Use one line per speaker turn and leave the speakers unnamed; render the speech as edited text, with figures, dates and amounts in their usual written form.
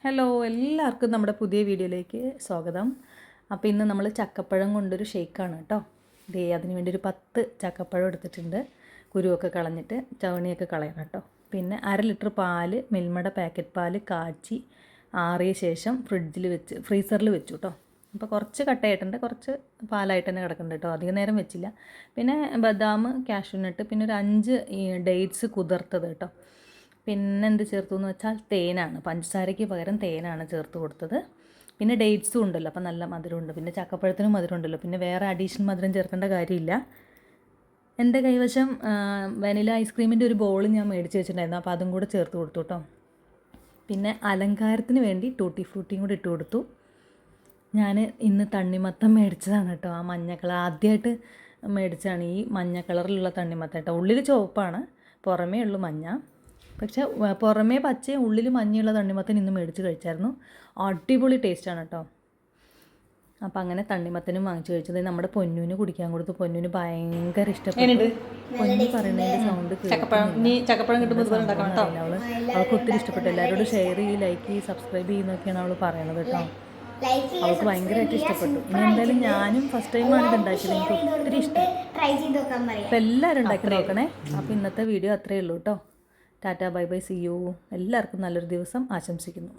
Hello, എല്ലാവർക്കും നമ്മുടെ പുതിയ വീഡിയോയിലേക്ക് സ്വാഗതം. അപ്പോൾ ഇന്ന് നമ്മൾ ചക്കപ്പഴം കൊണ്ടൊരു ഷേക്കാണ് കേട്ടോ. അതിന് വേണ്ടി ഒരു 10 ചക്കപ്പഴം എടുത്തിട്ടുണ്ട്. കുരുവൊക്കെ കളഞ്ഞിട്ട് ചവണിയൊക്കെ കളയണം കേട്ടോ. പിന്നെ 1/2 ലിറ്റർ പാല്, മിൽമയുടെ പാക്കറ്റ് പാല് കാച്ചി ആറിയ ശേഷം ഫ്രീസറിൽ വെച്ചു കേട്ടോ. അപ്പോൾ കുറച്ച് കട്ടയായിട്ടുണ്ട്, കുറച്ച് പാലായിട്ട് തന്നെ കിടക്കുന്നുണ്ട് കേട്ടോ. അധികം നേരം വെച്ചില്ല. പിന്നെ ബദാം, കാഷ്യൂനട്ട്, പിന്നെ ഒരു 5 ഡേറ്റ്സ് കുതിർത്തത് കേട്ടോ. പിന്നെ എന്ത് ചേർത്തു എന്ന് വെച്ചാൽ തേനാണ്, പഞ്ചസാരയ്ക്ക് പകരം തേനാണ് ചേർത്ത് കൊടുത്തത്. പിന്നെ ഡേറ്റ്സും ഉണ്ടല്ലോ, അപ്പം നല്ല മധുരമുണ്ട്. പിന്നെ ചക്കപ്പഴത്തിനും മധുരം ഉണ്ടല്ലോ, പിന്നെ വേറെ അഡീഷണൽ മധുരം ചേർക്കേണ്ട കാര്യമില്ല. എൻ്റെ കൈവശം വനില ഐസ്ക്രീമിൻ്റെ ഒരു ബോൾ ഞാൻ മേടിച്ച് വെച്ചിട്ടുണ്ടായിരുന്നു, അപ്പോൾ അതും കൂടെ ചേർത്ത് കൊടുത്തു കേട്ടോ. പിന്നെ അലങ്കാരത്തിന് വേണ്ടി ടൂട്ടി ഫ്രൂട്ടിയും കൂടി ഇട്ട് കൊടുത്തു. ഞാൻ ഇന്ന് തണ്ണിമത്തം മേടിച്ചതാണ് കേട്ടോ. ആ മഞ്ഞ കളർ ആദ്യമായിട്ട് മേടിച്ചതാണ്, ഈ മഞ്ഞ കളറിലുള്ള തണ്ണിമത്തം കേട്ടോ. ഉള്ളിൽ ചുവപ്പാണ്, പുറമേ ഉള്ളൂ മഞ്ഞ. പക്ഷേ പുറമേ പച്ചയും ഉള്ളിൽ മഞ്ഞയുള്ള തണ്ണിമത്തൻ ഇന്ന് മേടിച്ച് കഴിച്ചായിരുന്നു. അടിപൊളി ടേസ്റ്റാണ് കേട്ടോ. അപ്പം അങ്ങനെ തണ്ണിമത്തനും വാങ്ങിച്ച് കഴിച്ചത് നമ്മുടെ പൊന്നൂന് കുടിക്കാൻ കൊടുത്തു. പൊന്നൂന് ഭയങ്കര ഇഷ്ടപ്പെട്ടു. പൊന്നു പറയുന്നതിൻ്റെ സൗണ്ട് അവൾക്ക് ഒത്തിരി ഇഷ്ടപ്പെട്ടു. എല്ലാവരോടും ഷെയർ ചെയ്ത് ലൈക്ക് ചെയ്ത് സബ്സ്ക്രൈബ് ചെയ്യുന്നൊക്കെയാണ് അവൾ പറയണത് കേട്ടോ. അവൾക്ക് ഭയങ്കരമായിട്ട് ഇഷ്ടപ്പെട്ടു. ഇനി എന്തായാലും ഞാനും ഫസ്റ്റ് ടൈമാണ് ഇത് ഉണ്ടാക്കിയത്, എനിക്ക് ഒത്തിരി ഇഷ്ടം. അപ്പം എല്ലാവരും ഉണ്ടാക്കി നോക്കണേ. അപ്പോൾ ഇന്നത്തെ വീഡിയോ അത്രയേ ഉള്ളൂ കേട്ടോ. Tata, bye bye, see you. എല്ലാവർക്കും നല്ലൊരു ദിവസം ആശംസിക്കുന്നു.